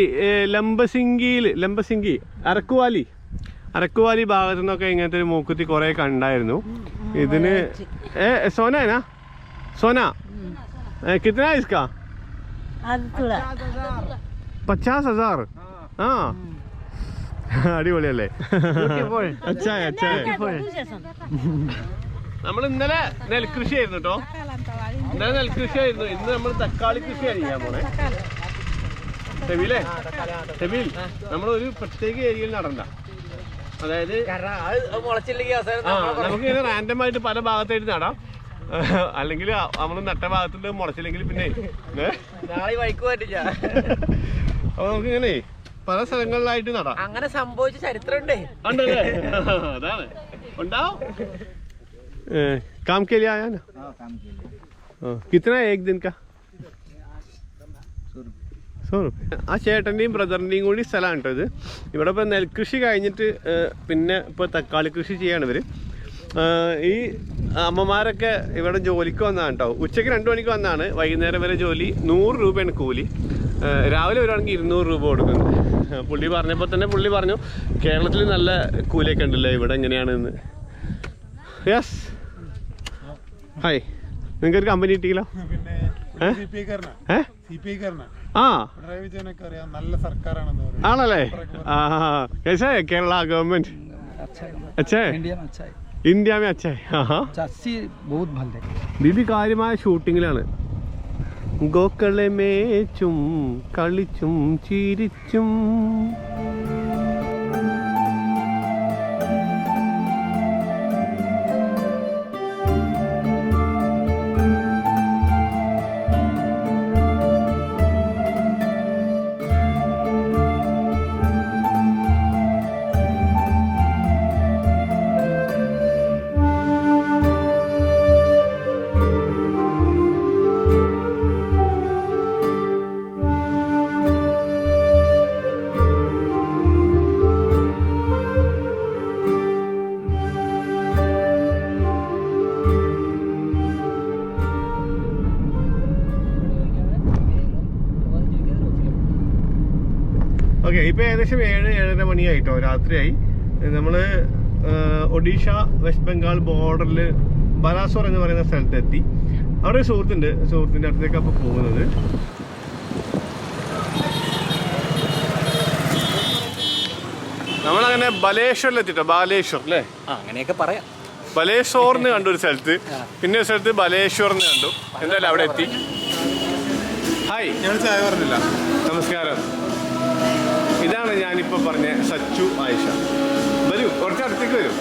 ലംബസിംഗി അരക്കുവാലി ഭാഗത്തു നിന്നൊക്കെ ഇങ്ങനത്തെ ഒരു മൂക്കുത്തി കുറെ കണ്ടായിരുന്നു. ഇതിന് സോന കിतना है इसका? 50,000. ആ അടിപൊളിയല്ലേ? നമ്മൾ ഇന്നലെ നെൽകൃഷി ആയിരുന്നു കേട്ടോ. ഇന്നലെ നെൽകൃഷി ആയിരുന്നു. ഇന്ന് നമ്മൾ തക്കാളി കൃഷിയാണ് ചെയ്യാൻ പോണേ. ഷെബീൽ നമ്മളൊരു പ്രത്യേക ഏരിയയിൽ നടണ്ട. അതായത് നമുക്കിങ്ങനെ റാൻഡം ആയിട്ട് പല ഭാഗത്തായിട്ട് നടാം. അല്ലെങ്കിൽ നമ്മൾ നട്ട ഭാഗത്തുണ്ട് മുളച്ചില്ലെങ്കിൽ പിന്നെ അപ്പൊ നമുക്കിങ്ങനെ പല സ്ഥലങ്ങളിലായിട്ട് നടാം. അങ്ങനെ സംഭവിച്ച ചരിത്രമുണ്ടേ. അതാണ് ഉണ്ടാവും. काम के लिए आया ना? हाँ काम के लिए. कितना है एक दिन का? 100 रुपये. ആ ചേട്ടൻ്റെയും ബ്രദറിൻ്റെയും കൂടി സ്ഥലമാണ് കേട്ടോ ഇത്. ഇവിടെ ഇപ്പോൾ നെൽകൃഷി കഴിഞ്ഞിട്ട് പിന്നെ ഇപ്പോൾ തക്കാളി കൃഷി ചെയ്യാണ് ഇവർ. ഈ അമ്മമാരൊക്കെ ഇവിടെ ജോലിക്ക് വന്നതാണ് കേട്ടോ. ഉച്ചയ്ക്ക് 2 മണിക്ക് വന്നതാണ്. വൈകുന്നേരം വരെ ജോലി. 100 രൂപയാണ് കൂലി. രാവിലെ വരുവാണെങ്കിൽ 200 രൂപ കൊടുക്കുന്നത്. പുള്ളി പറഞ്ഞപ്പോൾ തന്നെ പുള്ളി പറഞ്ഞു കേരളത്തിൽ നല്ല കൂലിയൊക്കെ ഉണ്ടല്ലോ, ഇവിടെ എങ്ങനെയാണെന്ന്. Yes hi. നിങ്ങൾക്ക് ഒരു കമ്പനി കിട്ടിയില്ലോ? ആണല്ലേ? കേരള ഗവൺമെന്റ് ഇന്ത്യ में अच्छा है. ദീദി കാര്യമായ ഷൂട്ടിങ്ങിലാണ്. ഗോക്കളെ മേച്ചും കളിച്ചും ചിരിച്ചും. ഓക്കെ, ഇപ്പോൾ ഏകദേശം 7-7:30 മണിയായിട്ടോ, രാത്രിയായി. നമ്മൾ ഒഡീഷ വെസ്റ്റ് ബംഗാൾ ബോർഡറിൽ ബലാസോർ എന്ന് പറയുന്ന സ്ഥലത്തെത്തി. അവിടെ ഒരു സുഹൃത്തിൻ്റെ അടുത്തേക്ക് അപ്പോൾ പോകുന്നത്. നമ്മളങ്ങനെ ബലേശ്വറിലെത്തിട്ടോ, ബാലേശ്വർ അല്ലേ? അങ്ങനെയൊക്കെ പറയാം. ബലേശ്വറിന് കണ്ടു ഒരു സ്ഥലത്ത്, പിന്നെ ഒരു സ്ഥലത്ത് ബലേശ്വറിന് കണ്ടു. എന്തായാലും അവിടെ എത്തി. ഹായ്, ഞാൻ ചായ പറഞ്ഞില്ല. നമസ്കാരം. ഇതാണ് ഞാനിപ്പോൾ പറഞ്ഞ സച്ചു ആയിഷ. വരൂ, കുറച്ച് അടുത്തേക്ക് വരും.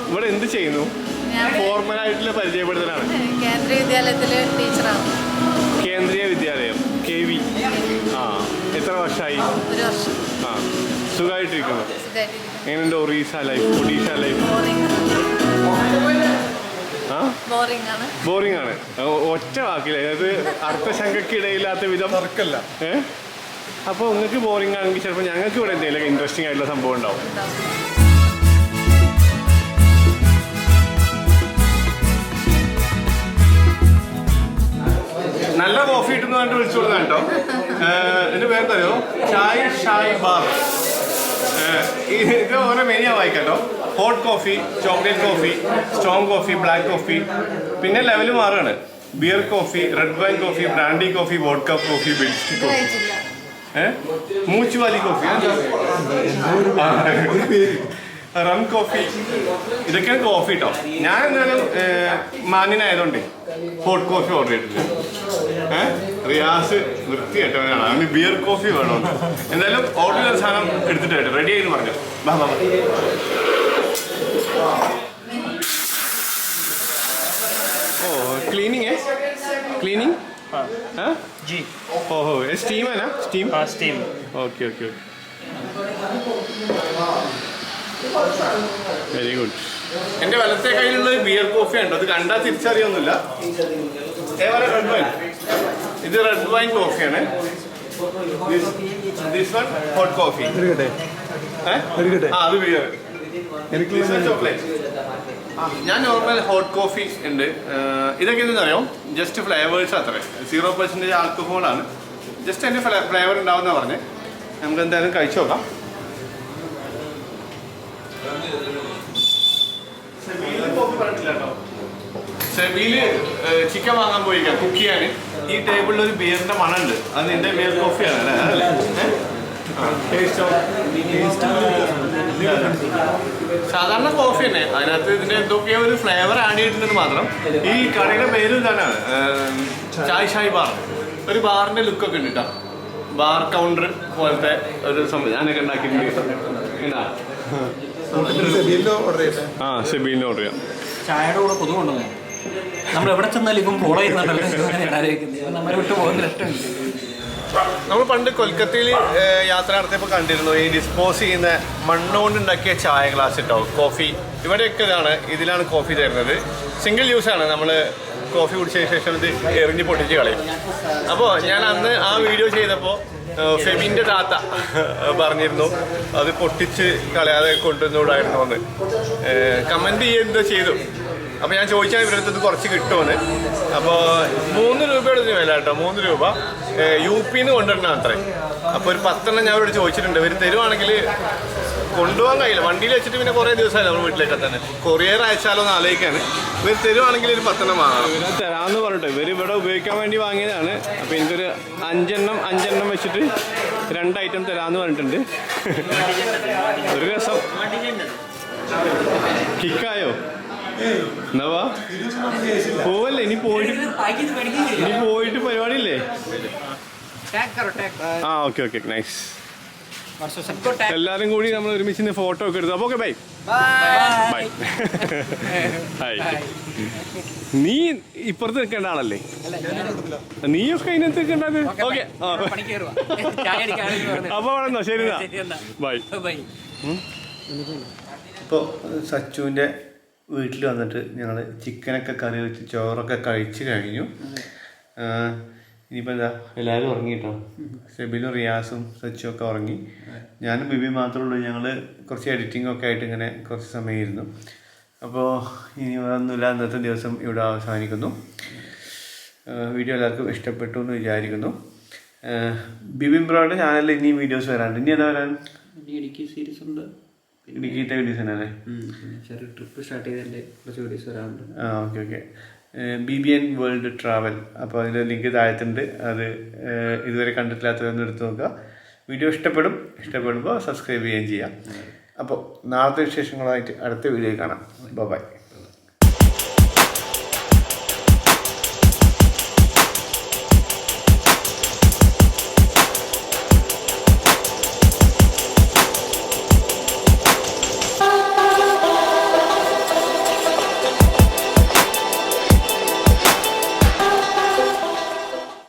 ഇവിടെ എന്ത് ചെയ്യുന്നു? ഫോർമലായിട്ടുള്ള പരിചയപ്പെടുത്തലാണ്. കേന്ദ്രീയ വിദ്യാലയത്തിലെ ടീച്ചറാണ്. കേന്ദ്രീയ വിദ്യാലയം KV. ആ, എത്ര വർഷമായി? 1 വർഷം. ആ, സുഖമായിട്ടിരിക്കുന്നു. എങ്ങനെയുണ്ട് ഒറീസ ലൈഫ്, ഒഡീഷ ലൈഫ്? ആ, ബോറിംഗ് ആണ്. ഒറ്റ വാക്കില്ല, അതായത് അർത്ഥശങ്കയ്ക്കിടയില്ലാത്ത വിധം വർക്കല്ല. അപ്പോൾ നിങ്ങൾക്ക് ബോറിംഗ് ആണെങ്കിൽ ചിലപ്പോൾ ഞങ്ങൾക്ക് ഇവിടെ എന്തെങ്കിലും ഇൻട്രസ്റ്റിംഗ് ആയിട്ടുള്ള സംഭവം ഉണ്ടാവും. നല്ല കോഫി കിട്ടുന്ന പറഞ്ഞിട്ട് വിളിച്ചു കൊടുക്കാൻ കേട്ടോ. എൻ്റെ പേരെന്തറിയോ? ചായ് ഷായ് ബാർ. ഇത് ഓരോ മെനു ഞാൻ വായിക്കാട്ടോ. Hot coffee, chocolate coffee, strong coffee, black coffee, പിന്നെ ലെവൽ മാറാണ്. Beer coffee, red wine coffee, brandy coffee, vodka coffee, ബിസ്കി കോഫി, മൂച്ചുവാലി കോഫി, റം കോഫി. ഇതൊക്കെയാണ് കോഫി കേട്ടോ. ഞാൻ എന്തായാലും മാന്യനായതുകൊണ്ട് ഹോട്ട് കോഫി ഓർഡർ ചെയ്തിട്ടില്ല. റിയാസ് വൃത്തിയായിട്ടവനാണ്, അവന് ബിയർ കോഫി വേണമെന്ന്. എന്തായാലും ഓർഡർ ചെയ്ത സാധനം എടുത്തിട്ടായിട്ട് റെഡി ആയിരുന്നു പറഞ്ഞു. ബാ ബാ. ഓ, ക്ലീനിങ് ക്ലീനിങ് जी। ओहो, ये स्टीम है ना? स्टीम? हाँ, steam. Okay okay okay, very good. എൻ്റെ വലത്തെ കയ്യിലുള്ള ബിയർ കോഫി ഉണ്ടോ? അത് കണ്ടാൽ തിരിച്ചറിയൊന്നുമില്ല. Red wine. ഇത് റെഡ് വൈൻ കോഫിയാണ്. This one hot coffee. അത് ബിയർ. ചോക്ലേറ്റ്. ഞാൻ നോർമൽ ഹോട്ട് കോഫി ഉണ്ട്. ഇതൊക്കെ എന്താണെന്നറിയോ? ജസ്റ്റ് ഫ്ലേവേഴ്സ് അത്ര. 0% ആൽക്കഹോളാണ്. ജസ്റ്റ് അതിൻ്റെ ഫ്ലേവർ ഉണ്ടാവുന്ന പറഞ്ഞ് നമുക്ക് എന്തായാലും കഴിച്ചു നോക്കാം. സെബിയില് ചിക്കൻ വാങ്ങാൻ പോയിക്കാം കുക്ക് ചെയ്യാൻ. ഈ ടേബിളിൽ ഒരു ബിയറിന്റെ മണമുണ്ട്. അത് നിന്റെ ബിയർ കോഫിയാണ് അല്ലേ? സാധാരണ കോഫി തന്നെ, അതിനകത്ത് ഇതിന്റെ എന്തൊക്കെയോ ഒരു ഫ്ലേവർ ആഡ് ചെയ്തിട്ടുണ്ടെന്ന് മാത്രം. ഈ കടയുടെ പേര് ഇതാണ്, ചായ് ഷായ് ബാർ. ഒരു ബാറിന്റെ ലുക്കൊക്കെ ഉണ്ട് കേട്ടോ. ബാർ കൗണ്ടർ പോലത്തെ ഒരു സംഭവം ഞാനൊക്കെ ഉണ്ടാക്കിയിട്ടുണ്ട്. ആ, ഷെബീലിന് ഓർഡർ ചെയ്യാം. ചായയുടെ കൂടെ കൊതു കൊണ്ടുവന്നു. നമ്മൾ എവിടെ ചെന്നാലും ഇപ്പം ഫോളോ ചെയ്യുന്നുണ്ടല്ലോ. നമ്മളെ വിട്ട് പോകുന്ന ഇഷ്ടമുണ്ട്. നമ്മൾ പണ്ട് കൊൽക്കത്തയിൽ യാത്ര നടത്തിയപ്പോൾ കണ്ടിരുന്നു ഈ ഡിസ്പോസ് ചെയ്യുന്ന മണ്ണുകൊണ്ട് ഉണ്ടാക്കിയ ചായ ഗ്ലാസ് കേട്ടോ. കോഫി ഇവിടെയൊക്കെ ഇതിലാണ് കോഫി തരുന്നത്. സിംഗിൾ യൂസാണ്. നമ്മൾ കോഫി കുടിച്ചതിന് ശേഷം ഇത് എറിഞ്ഞ് പൊട്ടിച്ച് കളയും. അപ്പോൾ ഞാൻ അന്ന് ആ വീഡിയോ ചെയ്തപ്പോൾ ഫെബിൻ്റെ താത്ത പറഞ്ഞിരുന്നു അത് പൊട്ടിച്ച് കളയാതെ കൊണ്ടുവന്നുകൂടായിരുന്നു എന്ന്. കമൻറ്റ് ചെയ്യുന്നത് ചെയ്തു. അപ്പോൾ ഞാൻ ചോദിച്ചാൽ ഇവരുടെ അടുത്ത് കുറച്ച് കിട്ടുമെന്ന്. അപ്പോൾ 3 രൂപയുടെ ഇതിന് വില കേട്ടോ. 3 രൂപ. UP-ന്ന് കൊണ്ടുവരണം അത്രേ. അപ്പോൾ ഒരു 10 ഞാൻ അവരോട് ചോദിച്ചിട്ടുണ്ട്. ഇവർ തരുവാണെങ്കിൽ കൊണ്ടുപോകാൻ കഴിയില്ല. വണ്ടിയിൽ വെച്ചിട്ട് പിന്നെ കുറേ ദിവസമായി നമ്മൾ വീട്ടിലേക്ക് തന്നെ. കൊറിയർ അയച്ചാലോ എന്ന് ആലോചിക്കാണ്. ഇവർ തരുവാണെങ്കിൽ ഒരു 10 വാങ്ങണം. ഇവരെ തരാമെന്ന് പറഞ്ഞിട്ട് ഇവർ ഇവിടെ ഉപയോഗിക്കാൻ വേണ്ടി വാങ്ങിയതാണ്. അപ്പോൾ എനിക്കൊരു 5 എണ്ണം വെച്ചിട്ട് 2 ഐറ്റം തരാമെന്ന് പറഞ്ഞിട്ടുണ്ട്. ഒരു രസം. കിക്കായോ? എന്നാ പോവല്ലേ? ഇനി പോയിട്ട് പരിപാടിയില്ലേ? ആ, ഓക്കെ ഓക്കെ, നൈസ്. എല്ലാരും കൂടി നമ്മൾ ഒരുമിച്ച് ഫോട്ടോ ഒക്കെ എടുത്തു. അപ്പൊ ഓക്കെ, ബൈ ബൈ. ഹായ്. നീ ഇപ്പുറത്ത് നിൽക്കേണ്ട ആളല്ലേ? നീയൊക്കെ അതിനകത്ത് നിൽക്കേണ്ടത്. ഓക്കെ, അപ്പൊ വേണമെന്നോ? ശരി എന്നാ, ബൈ. ഇപ്പോൾ സച്ചുവിൻ്റെ വീട്ടിൽ വന്നിട്ട് ഞങ്ങൾ ചിക്കനൊക്കെ കറി വെച്ച് ചോറൊക്കെ കഴിച്ച് കഴിഞ്ഞു. ഇനിയിപ്പോൾ എന്താ, എല്ലാവരും ഉറങ്ങിയിട്ടോ. സെബിലും റിയാസും സച്ചും ഒക്കെ ഉറങ്ങി. ഞാനും ബിബി മാത്രമേ ഉള്ളൂ. ഞങ്ങൾ കുറച്ച് എഡിറ്റിങ്ങൊക്കെ ആയിട്ട് ഇങ്ങനെ കുറച്ച് സമയം ഇരുന്നു. അപ്പോൾ ഇനി ഒന്നുമില്ല, ഇന്നത്തെ ദിവസം ഇവിടെ അവസാനിക്കുന്നു. വീഡിയോ എല്ലാവർക്കും ഇഷ്ടപ്പെട്ടു എന്ന് വിചാരിക്കുന്നു. ബിബിൻ ബ്രോയുടെ ചാനലിൽ ഇനിയും വീഡിയോസ് വരാനുണ്ട്. ഇനി എന്താ വരാൻ? ഇടുക്കി സീരീസ് ഉണ്ട്. ഇടുക്കിയിലത്തെ വീഡിയോസ് തന്നെ. ചെറിയ ട്രിപ്പ് സ്റ്റാർട്ട് ചെയ്തതിൻ്റെ കുറച്ച് വീഡിയോസ് വരാനുണ്ട്. ആ, okay okay. BBN world travel. അപ്പോൾ അതിൻ്റെ ലിങ്ക് താഴത്തുണ്ട്. അത് ഇതുവരെ കണ്ടിട്ടില്ലാത്തതൊന്നും എടുത്ത് നോക്കുക. വീഡിയോ ഇഷ്ടപ്പെടുമ്പോൾ സബ്സ്ക്രൈബ് ചെയ്യുകയും ചെയ്യാം. അപ്പോൾ നാളത്തെ വിശേഷങ്ങളായിട്ട് അടുത്ത വീഡിയോയിൽ കാണാം. ബൈ.